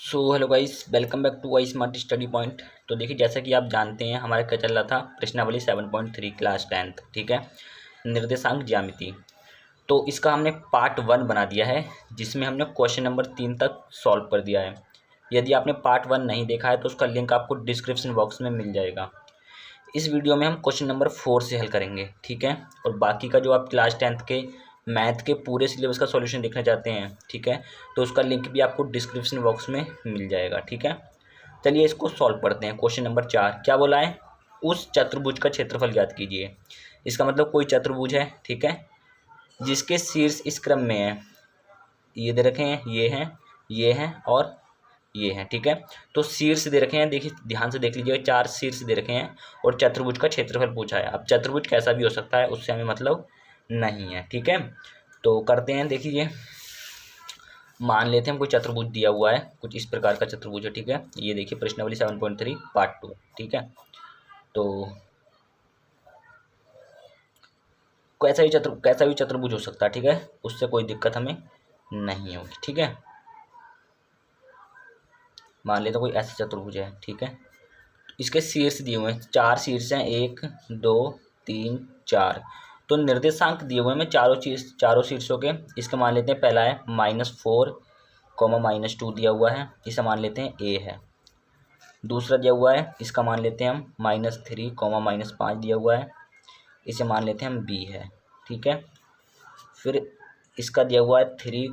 So hello guys, welcome back to Y Smart Study Point. तो देखिए, जैसा कि आप जानते हैं हमारा क्या चल रहा था, प्रश्नावली 7.3 क्लास 10th। ठीक है, निर्देशांक ज्यामिति। तो इसका हमने पार्ट 1 बना दिया है, जिसमें हमने क्वेश्चन नंबर 3 तक सॉल्व कर दिया है। यदि आपने पार्ट 1 नहीं देखा है तो उसका लिंक आपको डिस्क्रिप्शन बॉक्स में मिल जाएगा। इस वीडियो में हम क्वेश्चन नंबर 4 से हल करेंगे। ठीक है, और बाकी का जो आप क्लास 10th के मैथ के पूरे सिलेबस का सॉल्यूशन देखना चाहते हैं, ठीक है, तो उसका लिंक भी आपको डिस्क्रिप्शन बॉक्स में मिल जाएगा। ठीक है, चलिए इसको सॉल्व करते हैं। क्वेश्चन नंबर 4 क्या बोला है, उस चतुर्भुज का क्षेत्रफल ज्ञात कीजिए। इसका मतलब कोई चतुर्भुज है, ठीक है, जिसके शीर्ष इस क्रम में है, ये दे रखे हैं, ये हैं और ये हैं। ठीक है, तो शीर्ष दे रखे हैं, देखिए ध्यान से देख लीजिएगा, 4 शीर्ष दे रखे हैं और चतुर्भुज का क्षेत्रफल पूछा है। अब चतुर्भुज कैसा भी हो सकता है, उससे हमें मतलब नहीं है। ठीक है, तो करते हैं। देखिए, मान लेते हैं कोई चतुर्भुज दिया हुआ है, कुछ इस प्रकार का चतुर्भुज है। ठीक है, ये देखिए प्रश्नावली 7.3 पार्ट 2। ठीक है, तो कैसा भी चतुर्भुज हो सकता है। ठीक है, उससे कोई दिक्कत हमें नहीं होगी। ठीक है, मान लेते हैं कोई ऐसा चतुर्भुज है। ठीक है, इसके शीर्ष दिए हुए हैं, 4 शीर्ष हैं, 1 2 3 4। तो निर्देशांक दिए हुए हैं, मैं चारों शीर्षों के। इसके मान लेते हैं, पहला है -4, -2 दिया हुआ है, इसे मान लेते हैं ए है। दूसरा दिया हुआ है, इसका मान लेते हैं हम -3, -5 दिया हुआ है, इसे मान लेते हैं हम बी है। ठीक है, फिर इसका दिया हुआ है 3,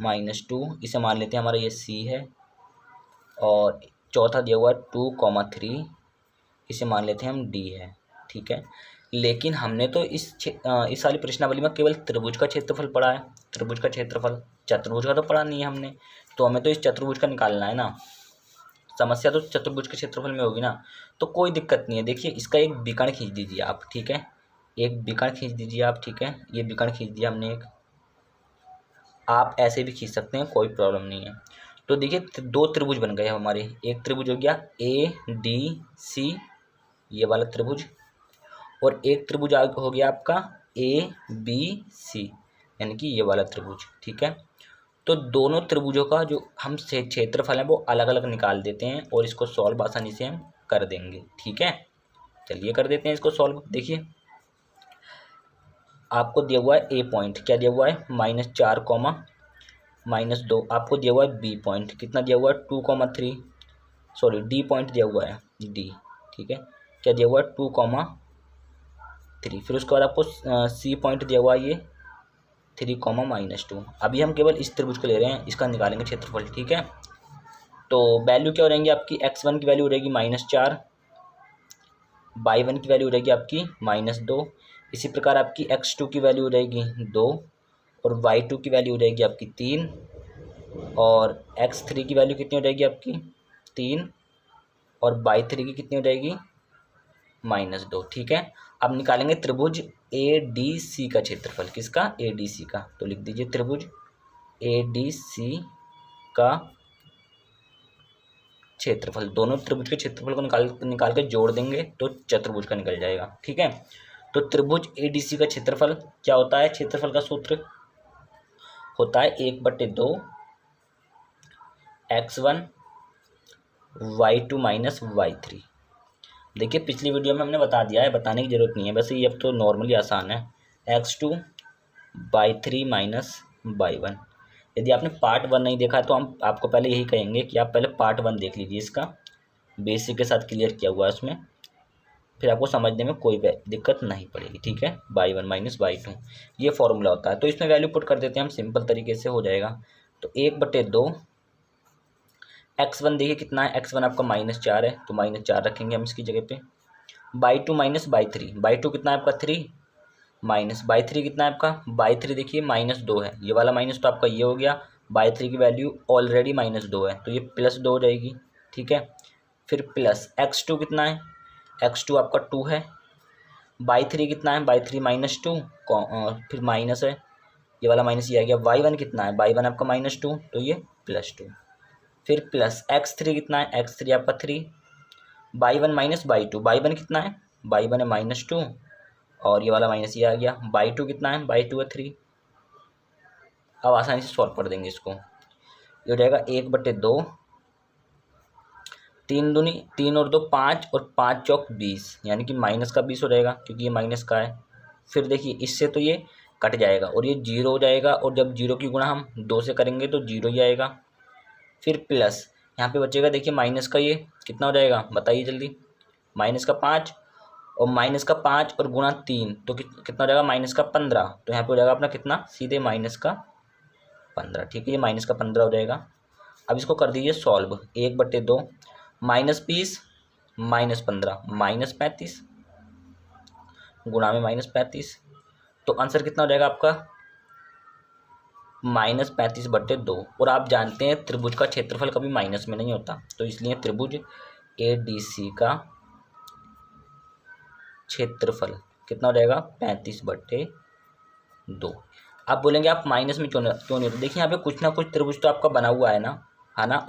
-2, इसे मान लेते हैं हमारा ये सी है। और चौथा दिया हुआ है 2, 3, इसे मान लेते हैं हम डी है। ठीक है, लेकिन हमने तो इस वाली प्रश्नावली में केवल त्रिभुज का क्षेत्रफल पढ़ा है, त्रिभुज का क्षेत्रफल, चतुर्भुज का तो पढ़ा नहीं है हमने। तो हमें तो इस चतुर्भुज का निकालना है ना, समस्या तो चतुर्भुज के क्षेत्रफल में होगी ना, तो कोई दिक्कत नहीं है। देखिए, इसका एक विकर्ण खींच दीजिए आप। ठीक है, एक विकर्ण खींच दीजिए आप। ठीक है, ये विकर्ण खींच दिया हमने एक, आप ऐसे भी खींच सकते हैं, कोई प्रॉब्लम नहीं है। तो देखिए, 2 त्रिभुज बन गए हमारे। एक त्रिभुज हो गया ADC, ये वाला त्रिभुज, और एक त्रिभुज हो गया आपका ABC, यानी कि ये वाला त्रिभुज। ठीक है, तो दोनों त्रिभुजों का जो हम क्षेत्रफल है वो अलग अलग निकाल देते हैं और इसको सॉल्व आसानी से हम कर देंगे। ठीक है, चलिए कर देते हैं इसको सॉल्व। देखिए, आपको दिया हुआ है ए पॉइंट, क्या दिया हुआ है, -4, -2। आपको दिया हुआ है बी पॉइंट, कितना दिया हुआ है, 2, 3, सॉरी डी पॉइंट दिया हुआ है डी। ठीक है, क्या दिया हुआ है, 2, 3। फिर उसके बाद आपको सी पॉइंट दिया हुआ है ये 3, -2। अभी हम केवल इस त्रिभुज को ले रहे हैं, इसका निकालेंगे क्षेत्रफल। ठीक है, तो वैल्यू क्या हो रहेंगी आपकी, x1 की वैल्यू हो रहेगी -4, y1 की वैल्यू हो रहेगी आपकी -2, इसी प्रकार आपकी x2 की वैल्यू हो रहेगी 2, और y2 की वैल्यू हो रहेगी आपकी 3, और x3 की वैल्यू कितनी हो रहेगी आपकी 3, और y3 की कितनी हो रहेगी -2। ठीक है, अब निकालेंगे त्रिभुज ADC का क्षेत्रफल। किसका, ADC का। तो लिख दीजिए त्रिभुज ADC का क्षेत्रफल। दोनों त्रिभुज के क्षेत्रफल को निकाल के जोड़ देंगे तो चतुर्भुज का निकल जाएगा। ठीक है, तो त्रिभुज ADC का क्षेत्रफल क्या होता है, क्षेत्रफल का सूत्र होता है 1/2 x1 y2 - y3। देखिए, पिछली वीडियो में हमने बता दिया है, बताने की जरूरत नहीं है, वैसे ये अब तो नॉर्मली आसान है। x2 y3 - y1। यदि आपने पार्ट 1 नहीं देखा है तो हम आपको पहले यही कहेंगे कि आप पहले पार्ट 1 देख लीजिए, इसका बेसिक के साथ क्लियर किया हुआ है उसमें, फिर आपको समझने में कोई दिक्कत नहीं पड़ेगी। ठीक है, y1 - y2 ये फॉर्मूला होता है। तो इसमें वैल्यू पुट कर देते हैं हम, सिंपल तरीके से हो जाएगा। तो 1/2 x1, देखिए कितना है, x1 आपका -4 है, तो -4 रखेंगे हम इसकी जगह पे। y2 - y3, y2 कितना है आपका 3, माइनस y3 कितना है आपका, y3 देखिए -2 है, ये वाला माइनस तो आपका ये हो गया, y3 की वैल्यू ऑलरेडी -2 है, तो ये +2 हो जाएगी। ठीक है, फिर प्लस x2 कितना है, x2 आपका 2 है, y3 कितना है, y3 -2, फिर माइनस है, ये वाला माइनस ये आ गया। y1 कितना है, y1 आपका -2, तो ये +2, फिर प्लस x3 कितना है, x3 आपका 3, y1 - y2, y1 कितना है, y1 है -2, और ये वाला माइनस ये आ गया। y2 कितना है, y2 है 3। अब आसानी से सॉल्व कर देंगे इसको, ये हो जाएगा 1/2 तीन दूनी 3 और 2 5 और 5 चौक 20, यानी कि माइनस का 20 हो जाएगा क्योंकि ये माइनस का है। फिर देखिए इससे तो ये कट जाएगा और ये जीरो हो जाएगा, और जब जीरो की गुणा हम 2 से करेंगे तो जीरो ही आएगा। फिर प्लस यहाँ पे बचेगा, देखिए माइनस का ये कितना हो जाएगा बताइए जल्दी, माइनस का 5, और माइनस का 5 और गुणा 3 तो कितना हो जाएगा, माइनस का 15। तो यहाँ पे हो जाएगा अपना कितना, सीधे माइनस का 15। ठीक है, ये माइनस का 15 हो जाएगा। अब इसको कर दीजिए सॉल्व, 1/2 -20 -15 -35 गुणा में -35, तो आंसर कितना हो जाएगा आपका, -35/2। और आप जानते हैं त्रिभुज का क्षेत्रफल कभी माइनस में नहीं होता, तो इसलिए त्रिभुज ADC का क्षेत्रफल कितना हो जाएगा, 35/2। आप बोलेंगे आप माइनस में क्यों नहीं होते, देखिए यहाँ पे कुछ ना कुछ त्रिभुज तो आपका बना हुआ है ना,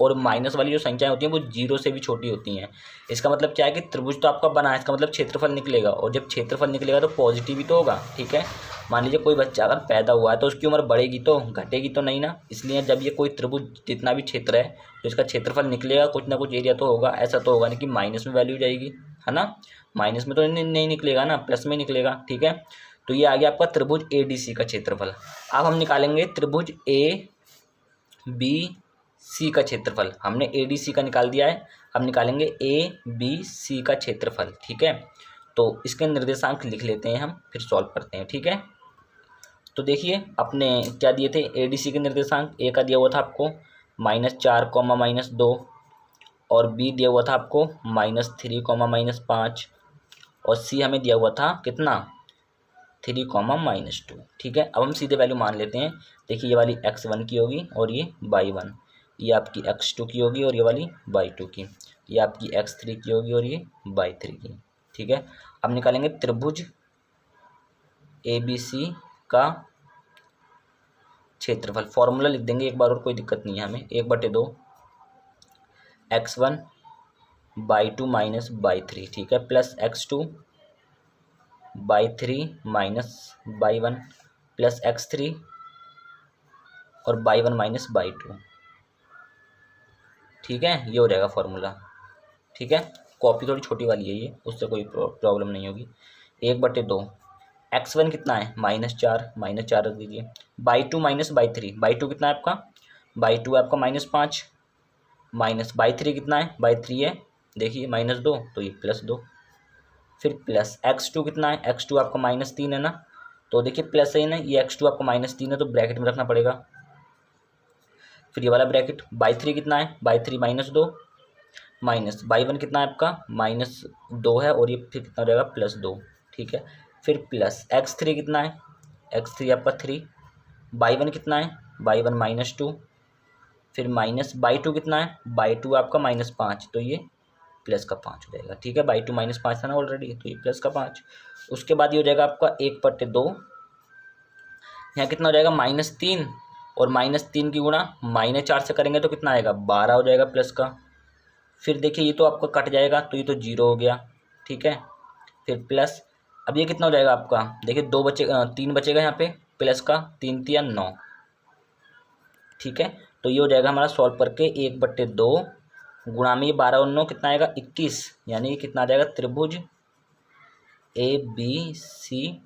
और माइनस वाली जो संख्याएं होती हैं वो जीरो से भी छोटी होती हैं। इसका मतलब क्या है कि त्रिभुज तो आपका बना है, इसका मतलब क्षेत्रफल निकलेगा, और जब क्षेत्रफल निकलेगा तो पॉजिटिव ही तो होगा। ठीक है, मान लीजिए कोई बच्चा अगर पैदा हुआ है तो उसकी उम्र बढ़ेगी तो घटेगी तो नहीं ना, इसलिए जब ये कोई त्रिभुज जितना भी क्षेत्र है तो इसका क्षेत्रफल निकलेगा, कुछ ना कुछ एरिया तो होगा, ऐसा तो होगा नहीं कि माइनस में वैल्यू जाएगी, है ना। माइनस में तो नहीं निकलेगा ना, प्लस में निकलेगा। ठीक है, तो ये आ गया आपका त्रिभुज ADC का क्षेत्रफल। अब हम निकालेंगे त्रिभुज ABC का क्षेत्रफल। हमने ADC का निकाल दिया है, अब निकालेंगे ABC का क्षेत्रफल। ठीक है, तो इसके निर्देशांक लिख लेते हैं हम, फिर सॉल्व करते हैं। ठीक है, तो देखिए अपने क्या दिए थे ADC के निर्देशांक, A का दिया हुआ था आपको -4, -2, और B दिया हुआ था आपको -3, -5, और C हमें दिया हुआ था कितना, 3, -2। ठीक है, अब हम सीधे वैल्यू मान लेते हैं। देखिए ये वाली x1 की होगी और ये y1, ये आपकी x2 की होगी और ये वाली y2 की, ये आपकी x3 की होगी और ये y3 की। ठीक है, अब निकालेंगे त्रिभुज ABC का क्षेत्रफल। फॉर्मूला लिख देंगे एक बार और, कोई दिक्कत नहीं है हमें, 1/2 x1 y2 माइनस y3। ठीक है, plus x2 y3 minus y1 plus x3 और y1 माइनस y2। ठीक है, ये हो जाएगा फॉर्मूला। ठीक है, कॉपी थोड़ी छोटी वाली है ये, उससे कोई प्रॉब्लम नहीं होगी। 1/2 x1 कितना है, -4 रख दीजिए, y2 माइनस y3, y2 कितना है आपका, y2 है आपका -5, माइनस y3 कितना है, y3 है देखिए -2, तो ये +2, फिर प्लस x2 कितना है, x2 आपका -3 है ना, तो देखिए प्लस है ना, ये x2 आपका -3 है तो ब्रैकेट में रखना पड़ेगा, फिर ये वाला ब्रैकेट। y3 कितना है, y3 -2, माइनस y1 कितना है आपका -2 है, और ये फिर कितना हो जाएगा +2। ठीक है, फिर प्लस x3 कितना है, x3 आपका 3, y1 कितना है, y1 -2, फिर माइनस y2 कितना है, y2 आपका -5, तो ये प्लस का 5 हो जाएगा। ठीक है, y2 -5 था ना ऑलरेडी, तो ये प्लस का 5। उसके बाद ये हो जाएगा आपका 1/2, यहाँ कितना हो जाएगा -3, और -3 की गुणा -4 से करेंगे तो कितना आएगा, 12 हो जाएगा प्लस का। फिर देखिए ये तो आपका कट जाएगा तो ये तो 0 हो गया। ठीक है, फिर प्लस, अब ये कितना हो जाएगा आपका, देखिए 3 बचेगा यहाँ पे, प्लस का 3 3 9। ठीक है, तो ये हो जाएगा हमारा सॉल्व करके 1/2 गुणा में ये 12 और 9 कितना आएगा 21, यानी कितना आ जाएगा त्रिभुज ABC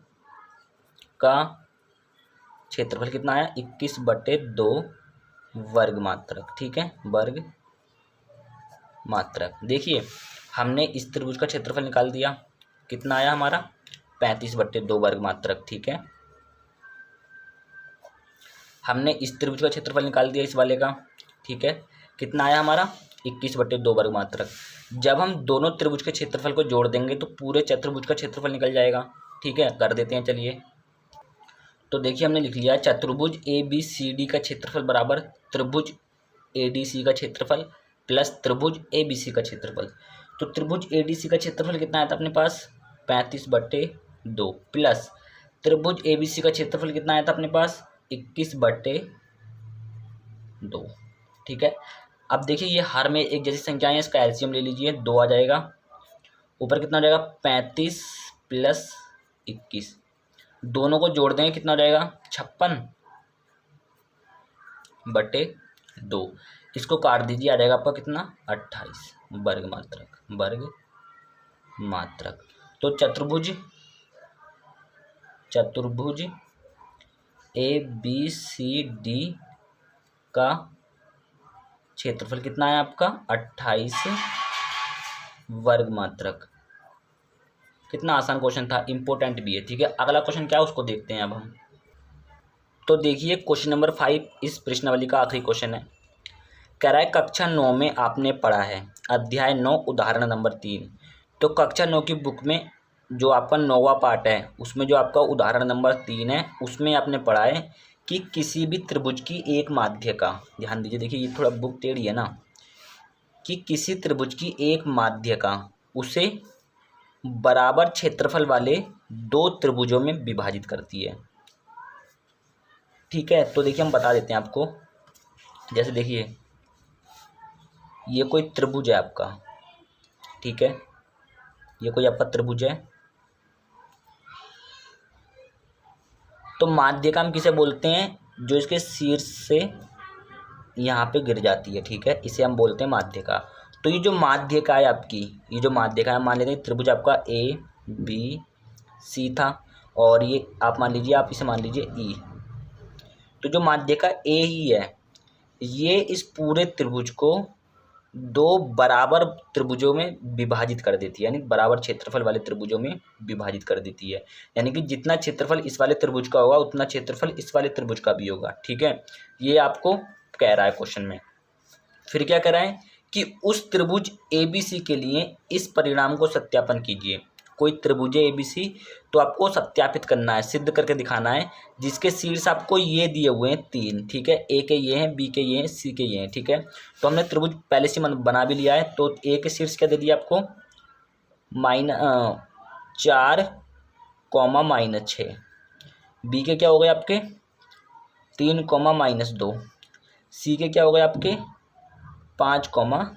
का क्षेत्रफल कितना आया 21/2 वर्ग मात्रक। ठीक है, वर्ग मात्रक। देखिए हमने इस त्रिभुज का क्षेत्रफल निकाल दिया, कितना आया हमारा 35/2 वर्ग मात्रक। ठीक है, हमने इस त्रिभुज का क्षेत्रफल निकाल दिया इस वाले का। ठीक है, कितना आया हमारा 21/2 वर्ग मात्रक। जब हम दोनों त्रिभुज के क्षेत्रफल को जोड़ देंगे तो पूरे चतुर्भुज का क्षेत्रफल निकल जाएगा। ठीक है, कर देते हैं चलिए। तो देखिए हमने लिख लिया चतुर्भुज ABCD का क्षेत्रफल बराबर त्रिभुज ADC का क्षेत्रफल प्लस त्रिभुज ABC का क्षेत्रफल। तो त्रिभुज ADC का क्षेत्रफल कितना आया था अपने पास 35/2 प्लस त्रिभुज ABC का क्षेत्रफल कितना आया था अपने पास 21/2। ठीक है, अब देखिए ये हर में एक जैसी संख्याएं, इसका एलसीएम ले लीजिए, 2 आ जाएगा, ऊपर कितना हो जाएगा 35 + 21, दोनों को जोड़ देंगे कितना हो जाएगा 56/2, इसको काट दीजिए आ जाएगा आपका कितना 28। वर्ग मात्रक। तो चतुर्भुज ABCD का क्षेत्रफल कितना है आपका 28 वर्ग मात्रक। कितना आसान क्वेश्चन था, इंपॉर्टेंट भी है। ठीक है, अगला क्वेश्चन क्या है उसको देखते हैं अब हम। तो देखिए क्वेश्चन नंबर 5 इस प्रश्नावली का आखिरी क्वेश्चन है। कह रहा है कक्षा 9 में आपने पढ़ा है अध्याय 9 उदाहरण नंबर 3। तो कक्षा 9 की बुक में जो आपका 9वां पार्ट है उसमें जो आपका उदाहरण नंबर 3 है उसमें आपने पढ़ा है कि किसी भी त्रिभुज की एक माध्य का, ध्यान दीजिए, देखिए ये थोड़ा बुक टेढ़ी है ना, कि किसी त्रिभुज की एक माध्य का उसे बराबर क्षेत्रफल वाले दो त्रिभुजों में विभाजित करती है। ठीक है, तो देखिए हम बता देते हैं आपको। जैसे देखिए ये कोई त्रिभुज है आपका, ठीक है, ये कोई आपका त्रिभुज है। तो माध्य का हम किसे बोलते हैं, जो इसके शीर्ष से यहाँ पे गिर जाती है। ठीक है, इसे हम बोलते हैं माध्य का। तो ये जो माध्य का है आपकी, ये जो माध्य का है, मान लेते हैं त्रिभुज आपका ABC था और ये आप मान लीजिए, आप इसे मान लीजिए E। तो जो माध्य का A ही है ये इस पूरे त्रिभुज को दो बराबर त्रिभुजों में विभाजित कर देती है, यानी बराबर क्षेत्रफल वाले त्रिभुजों में विभाजित कर देती है। यानी कि जितना क्षेत्रफल इस वाले त्रिभुज का होगा उतना क्षेत्रफल इस वाले त्रिभुज का भी होगा। ठीक है, ये आपको कह रहा है क्वेश्चन में। फिर क्या कह रहा है कि उस त्रिभुज ABC के लिए इस परिणाम को सत्यापन कीजिए। कोई त्रिभुज है ABC, तो आपको सत्यापित करना है, सिद्ध करके दिखाना है, जिसके शीर्ष आपको ये दिए हुए हैं 3। ठीक है, A के ये हैं, B के ये हैं, C के ये हैं। ठीक है, तो हमने त्रिभुज पहले से बना भी लिया है। तो A के शीर्ष क्या दे दिया आपको -4, -6। B के क्या हो गए आपके 3, -2। C के क्या हो गए आपके 5,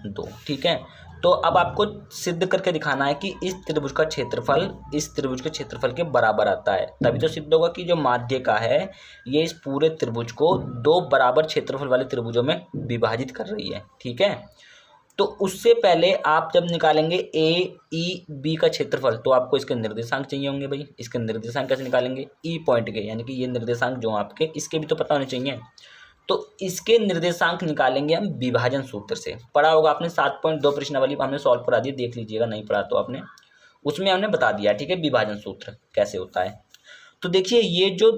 2। ठीक है, तो अब आपको सिद्ध करके दिखाना है कि इस त्रिभुज का क्षेत्रफल इस त्रिभुज के क्षेत्रफल के बराबर आता है। तभी तो सिद्ध होगा कि जो माध्य का है ये इस पूरे त्रिभुज को दो बराबर क्षेत्रफल वाले त्रिभुजों में विभाजित कर रही है। ठीक है, तो उससे पहले आप जब निकालेंगे AEB का क्षेत्रफल तो आपको इसके निर्देशांक चाहिए होंगे। भाई इसके निर्देशांक कैसे निकालेंगे, E पॉइंट के, यानी कि ये निर्देशांक जो आपके इसके भी तो पता होने चाहिए। तो इसके निर्देशांक निकालेंगे हम विभाजन सूत्र से। पढ़ा होगा आपने 7.2 प्रश्नावली हमने सॉल्व करा दी, देख लीजिएगा, नहीं पढ़ा तो आपने, उसमें हमने बता दिया। ठीक है, विभाजन सूत्र कैसे होता है। तो देखिए ये जो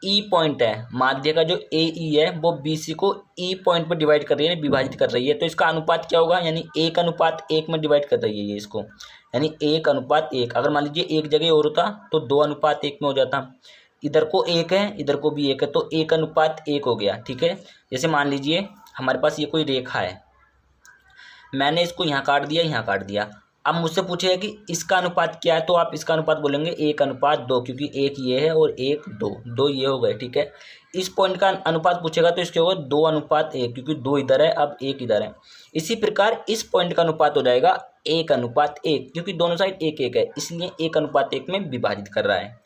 E पॉइंट है माध्य का, जो AE है वो BC को E पॉइंट पर डिवाइड कर रही है, विभाजित कर रही है। तो इसका अनुपात क्या होगा, यानी 1:1 में डिवाइड कर रही है ये इसको, यानी 1:1। अगर मान लीजिए एक जगह और होता तो 2:1 में हो जाता। इधर को 1 है, इधर को भी 1 है, तो 1:1 हो गया। ठीक है, जैसे मान लीजिए हमारे पास ये कोई रेखा है, मैंने इसको यहाँ काट दिया, यहाँ काट दिया। अब मुझसे पूछेगा कि इसका अनुपात क्या है, तो आप इसका अनुपात बोलेंगे 1:2, क्योंकि 1 ये है और 1 2 ये हो गए। ठीक है, इस पॉइंट का अनुपात पूछेगा तो इसके होगा 2:1, क्योंकि 2 इधर है, अब 1 इधर है। इसी प्रकार इस पॉइंट का अनुपात हो जाएगा 1:1, क्योंकि दोनों साइड 1 है, इसलिए 1:1 में विभाजित कर रहा है।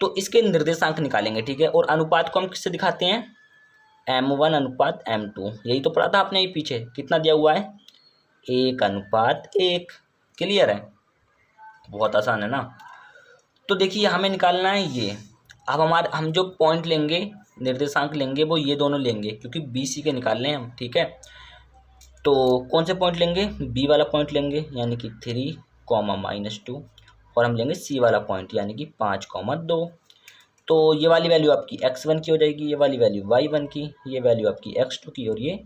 तो इसके निर्देशांक निकालेंगे। ठीक है, और अनुपात को हम किससे दिखाते हैं, M1:M2। यही तो पढ़ा था आपने ये पीछे, कितना दिया हुआ है 1:1। क्लियर है, बहुत आसान है ना। तो देखिए हमें निकालना है ये। अब हम जो पॉइंट लेंगे, निर्देशांक लेंगे, वो ये दोनों लेंगे, क्योंकि BC के निकालने हैं हम। ठीक है, तो कौन से पॉइंट लेंगे, B वाला पॉइंट लेंगे यानी कि 3, -2, और हम लेंगे C वाला पॉइंट यानी कि 5, 2। तो ये वाली वैल्यू आपकी x1 की हो जाएगी, ये वाली वैल्यू y1 की, ये वैल्यू आपकी x2 की और ये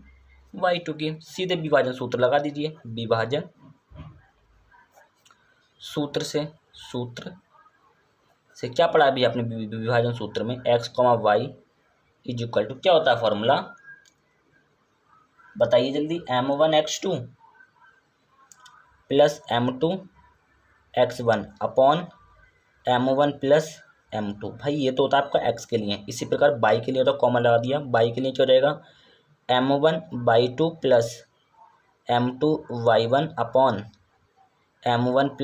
y2 की। सीधे विभाजन सूत्र लगा दीजिए। विभाजन सूत्र से क्या पढ़ा अभी आपने विभाजन सूत्र में, x, y = क्या होता है फॉर्मूला, बताइए जल्दी, M1x2 + M2x1 upon M1 + M2। भाई ये तो होता है आपका x के लिए। इसी प्रकार y के लिए तो कॉमन लगा दिया, y के लिए क्या हो जाएगा M1y2 + M2y1 upon M1 +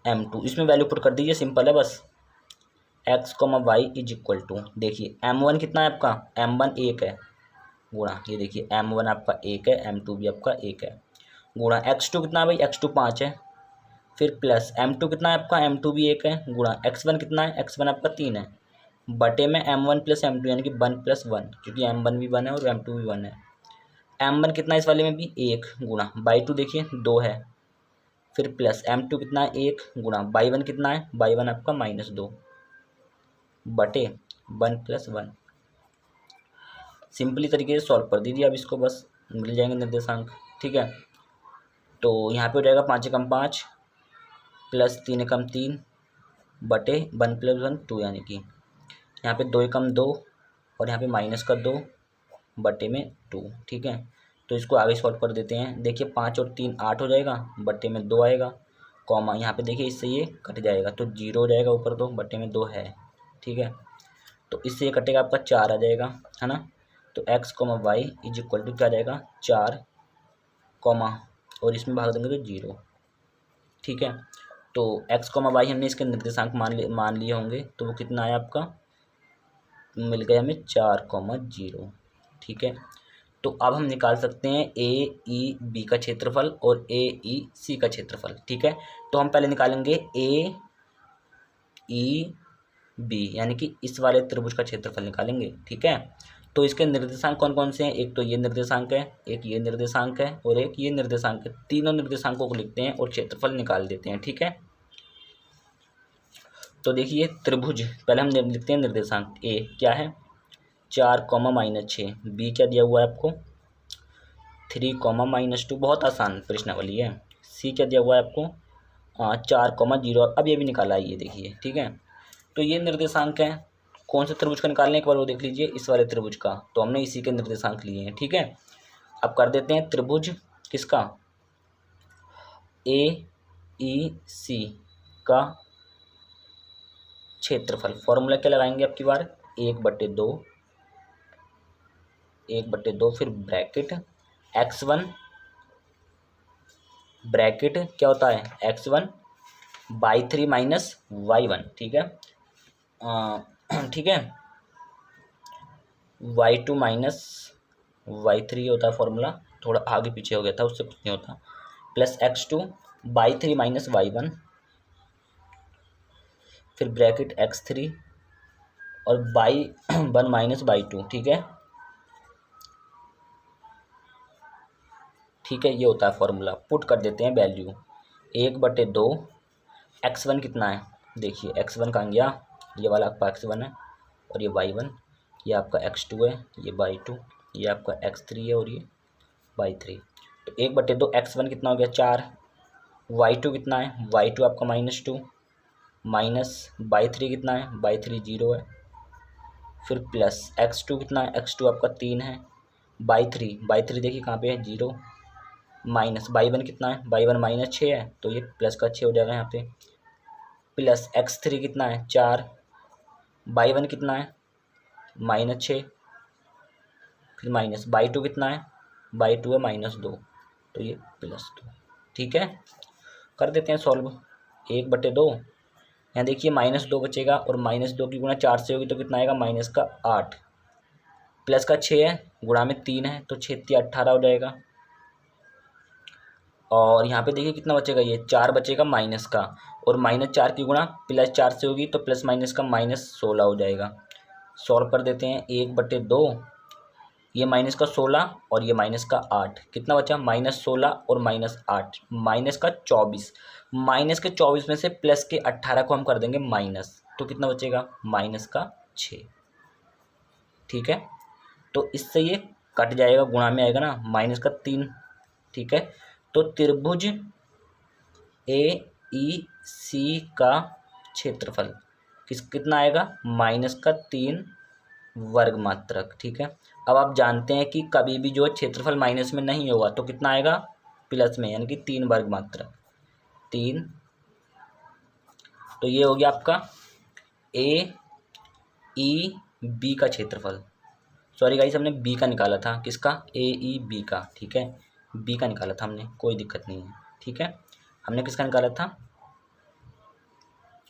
M2। इसमें वैल्यू पुट कर दीजिए, सिंपल है बस। x, y = देखिए M1 कितना है आपका, M1 1 है, गुणा ये देखिए m1 आपका 1 है, m2 भी आपका 1 है, गुणा x2 कितना है भाई, x2 5 है, फिर प्लस m2 कितना है आपका, m2 भी 1 है, गुणा x1 कितना है, x1 आपका 3 है, बटे में m1 प्लस m2 यानी कि 1 प्लस 1, क्योंकि m1 भी 1 है और m2 भी 1 है। m1 कितना है इस वाले में भी 1, गुणा बाई 2 देखिए 2 है, फिर प्लस m2 कितना है 1, गुणा बाई 1 कितना है, बाई 1 आपका -2 बटे 1 प्लस 1। सिंपली तरीके से सॉल्व कर दीजिए, अब इसको बस मिल जाएंगे निर्देशांक। ठीक है, तो यहाँ पे हो जाएगा 5 एकम 5 प्लस 3 एकम 3 बटे 1 प्लस 1 2, यानी कि यहाँ पे 2 एकम 2 और यहाँ पे माइनस का 2 बटे में 2। ठीक है, तो इसको आगे सॉल्व कर देते हैं। देखिए 5 और 3 8 हो जाएगा, बटे में 2 आएगा, कॉमा यहाँ पे देखिए इससे ये कट जाएगा तो 0 हो जाएगा ऊपर, तो बटे में 2 है। ठीक है, तो इससे ये कटेगा आपका 4 आ जाएगा, है ना। तो x, y is equal to क्या आ जाएगा 4, कॉमा और इसमें भाग देंगे तो 0। ठीक है, तो x, y हमने इसके निर्देशांक मान लिए होंगे, तो वो कितना आया आपका, मिल गया हमें 4, 0। ठीक है, तो अब हम निकाल सकते हैं AEB का क्षेत्रफल और AEC का क्षेत्रफल। ठीक है, तो हम पहले निकालेंगे AEB यानी कि इस वाले त्रिभुज का क्षेत्रफल निकालेंगे। ठीक है, तो इसके निर्देशांक कौन कौन से हैं, एक तो ये निर्देशांक है, एक ये निर्देशांक है और एक ये निर्देशांक है। तीनों निर्देशांकों को लिखते हैं और क्षेत्रफल निकाल देते हैं। ठीक है, तो देखिए त्रिभुज, पहले हम लिखते हैं निर्देशांक। ए क्या है 4, -6, बी क्या दिया हुआ है आपको 3, -2, बहुत आसान प्रश्नावली है। सी क्या दिया हुआ है आपको 4, 0, अब ये भी निकाला है ये देखिए। ठीक है, तो ये निर्देशांक है। कौन से त्रिभुज का निकालने एक बार वो देख लीजिए, इस वाले त्रिभुज का, तो हमने इसी के निर्देशांक लिए हैं। ठीक है, अब कर देते हैं त्रिभुज किसका AEC का क्षेत्रफल। फॉर्मूला क्या लगाएंगे अब की बार, 1/2 फिर ब्रैकेट x1, ब्रैकेट क्या होता है x1/3 माइनस y1। ठीक है, ठीक है, y2 माइनस y3 होता है फॉर्मूला, थोड़ा आगे पीछे हो गया था, उससे कुछ नहीं होता, प्लस x2/3 माइनस y1, फिर ब्रैकेट x3 और y1 माइनस y2। ठीक है, ठीक है, ये होता है फॉर्मूला। पुट कर देते हैं वैल्यू 1/2, x1 कितना है देखिए, x1 कहाँ गया, ये वाला आपका x1 है और ये y1, ये आपका x2 है, ये y2, ये आपका x3 है और ये y3। तो 1/2 x1 कितना हो गया 4, y2 कितना है y2 आपका -2, माइनस y3 कितना है y3 0 है, फिर प्लस x2 कितना है x2 आपका 3 है, y3 देखिए कहाँ पे है 0, माइनस y1 कितना है y1 -6 है, तो ये प्लस का 6 हो जाएगा यहाँ पे, प्लस x3 कितना है 4, y1 कितना है -6, फिर माइनस y2 कितना है y2 है -2, तो ये +2। ठीक है, कर देते हैं सॉल्व। 1/2 यहाँ देखिए -2 बचेगा और -2 की गुणा 4 से होगी तो कितना आएगा -8, प्लस का 6 है, गुणा में 3 है तो 6 × 18 हो जाएगा। और यहाँ पे देखिए कितना बचेगा, ये 4 बचेगा माइनस का, और -4 की गुणा +4 से होगी तो प्लस माइनस का -16 हो जाएगा। सॉल्व कर देते हैं 1/2, ये माइनस का 16 और ये माइनस का 8, कितना बचा -16 और -8, माइनस का 24, माइनस के 24 में से प्लस के 18 को हम कर देंगे माइनस, तो कितना बचेगा माइनस का 6। ठीक है, तो इससे ये कट जाएगा, गुणा में आएगा ना माइनस का 3। ठीक है, तो त्रिभुज AEC का क्षेत्रफल कितना आएगा -3 वर्ग मात्रक। ठीक है, अब आप जानते हैं कि कभी भी जो क्षेत्रफल माइनस में नहीं होगा तो कितना आएगा प्लस में, यानी कि 3 वर्ग मात्रक 3। तो ये हो गया आपका AEB का क्षेत्रफल। सॉरी गाइस, हमने बी का निकाला था, किसका AEB का। ठीक है, बी का निकाला था हमने, कोई दिक्कत नहीं है। ठीक है, हमने किसका निकाला था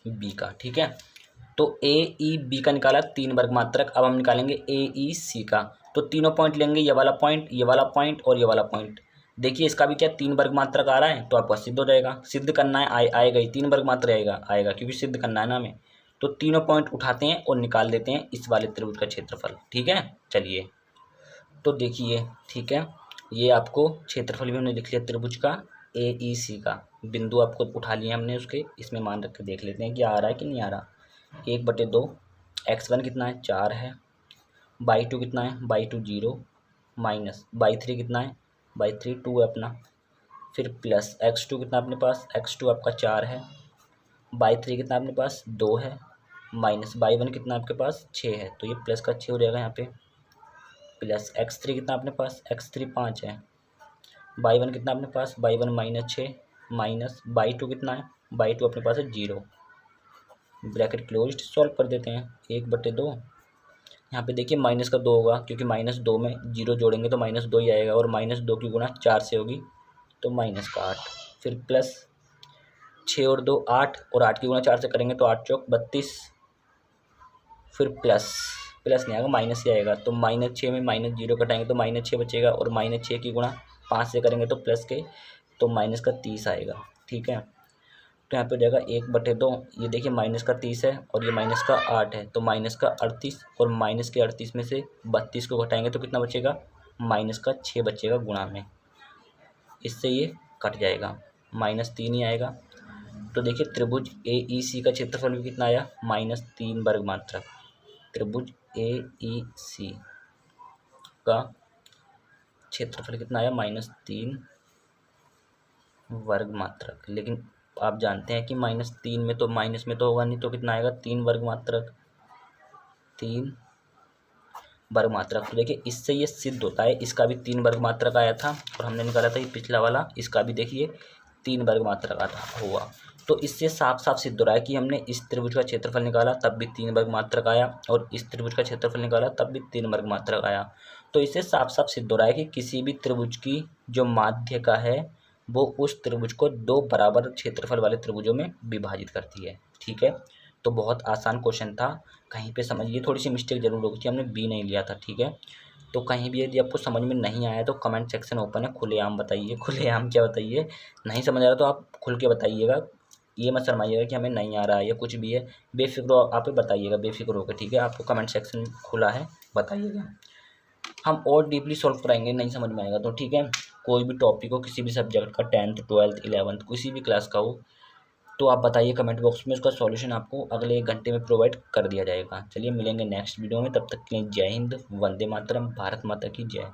बी का। ठीक है, तो AEB का निकाला 3 वर्ग मात्रक। अब हम निकालेंगे AEC का, तो तीनों पॉइंट लेंगे, ये वाला पॉइंट, ये वाला पॉइंट और ये वाला पॉइंट। देखिए इसका भी क्या 3 वर्ग मात्रक आ रहा है, तो आपका सिद्ध हो जाएगा। सिद्ध करना है, आएगा ही 3 वर्ग मात्रक आएगा क्योंकि सिद्ध करना है ना हमें। तो तीनों पॉइंट उठाते हैं और निकाल देते हैं इस वाले त्रिभुज का क्षेत्रफल। ठीक है, चलिए तो देखिए, ठीक है, ये आपको क्षेत्रफल भी हमने लिख लिया त्रिभुज का AEC का। बिंदु आपको उठा लिए हमने उसके, इसमें मान रख के देख लेते हैं कि आ रहा है कि नहीं आ रहा। 1/2, x1 कितना है 4 है, बाई 2 कितना है, बाई 2 0, माइनस बाई 3 कितना है, बाई 3 2 है अपना, फिर प्लस x2 कितना अपने पास, x2 आपका 4 है, बाई 3 कितना अपने पास 2 है, माइनस बाई 1 कितना आपके पास 6 है, तो ये प्लस का 6 हो जाएगा यहाँ पे, प्लस x3 कितना अपने पास, x3 5 है, बाई 1 कितना अपने पास, बाई 1 -6, माइनस बाई 2 कितना है, बाई 2 अपने पास है 0, ब्रैकेट क्लोज्ड। सॉल्व कर देते हैं, 1/2, यहाँ पे देखिए माइनस का 2 होगा क्योंकि -2 में 0 जोड़ेंगे तो -2 ही आएगा, और -2 की गुणा 4 से होगी तो -8, फिर प्लस 6 और 2 8, और 8 की गुणा 4 से करेंगे तो 8 चौक 32, फिर प्लस नहीं आएगा, माइनस ही आएगा, तो -6 में -0 कटाएंगे तो -6 बचेगा, और -6 की गुणा 5 से करेंगे तो प्लस के तो -30 आएगा। ठीक है, तो यहाँ पे हो जाएगा 1/2, ये देखिए -30 है और ये -8 है, तो -38, और -38 में से 32 को घटाएंगे तो कितना बचेगा, -6 बचेगा गुणा में, इससे ये कट जाएगा, -3 ही आएगा। तो देखिए त्रिभुज AEC का क्षेत्रफल भी कितना आया, -3 वर्ग मात्रक। त्रिभुज AEC का क्षेत्रफल कितना आया, -3 वर्ग मात्रक। लेकिन आप जानते हैं कि -3 में तो माइनस में तो होगा नहीं, तो कितना आएगा 3 वर्ग मात्रक, 3 वर्ग मात्रक। तो देखिए इससे ये सिद्ध होता है, इसका भी 3 वर्ग मात्रक आया था और हमने निकाला था ये पिछला वाला, इसका भी देखिए 3 वर्ग मात्रक आता हुआ। तो इससे साफ साफ सिद्ध हो रहा है कि हमने इस त्रिभुज का क्षेत्रफल निकाला तब भी 3 वर्ग मात्रक आया, और इस त्रिभुज का क्षेत्रफल निकाला तब भी 3 वर्ग मात्रक आया। तो इससे साफ साफ सिद्ध हो रहा है कि किसी भी त्रिभुज की जो माध्य का है वो उस त्रिभुज को 2 बराबर क्षेत्रफल वाले त्रिभुजों में विभाजित करती है। ठीक है, तो बहुत आसान क्वेश्चन था, कहीं पे समझिए थोड़ी सी मिस्टेक जरूर होगी, हमने बी नहीं लिया था। ठीक है, तो कहीं भी यदि आपको समझ में नहीं आया तो कमेंट सेक्शन ओपन है, खुलेआम बताइए। खुलेआम क्या बताइए, नहीं समझ आ रहा तो आप खुल के बताइएगा, ये मत शर्माइएगा कि हमें नहीं आ रहा है या कुछ भी है, बेफिक्र आप बताइएगा, बेफिक्र होकर। ठीक है, आपको कमेंट सेक्शन खुला है, बताइएगा, हम और डीपली सॉल्व कराएंगे, नहीं समझ में आएगा तो। ठीक है, कोई भी टॉपिक हो, किसी भी सब्जेक्ट का, 10th 12th 11th किसी भी क्लास का हो, तो आप बताइए कमेंट बॉक्स में, उसका सॉल्यूशन आपको अगले 1 घंटे में प्रोवाइड कर दिया जाएगा। चलिए मिलेंगे नेक्स्ट वीडियो में, तब तक के लिए जय हिंद, वंदे मातरम, भारत माता की जय।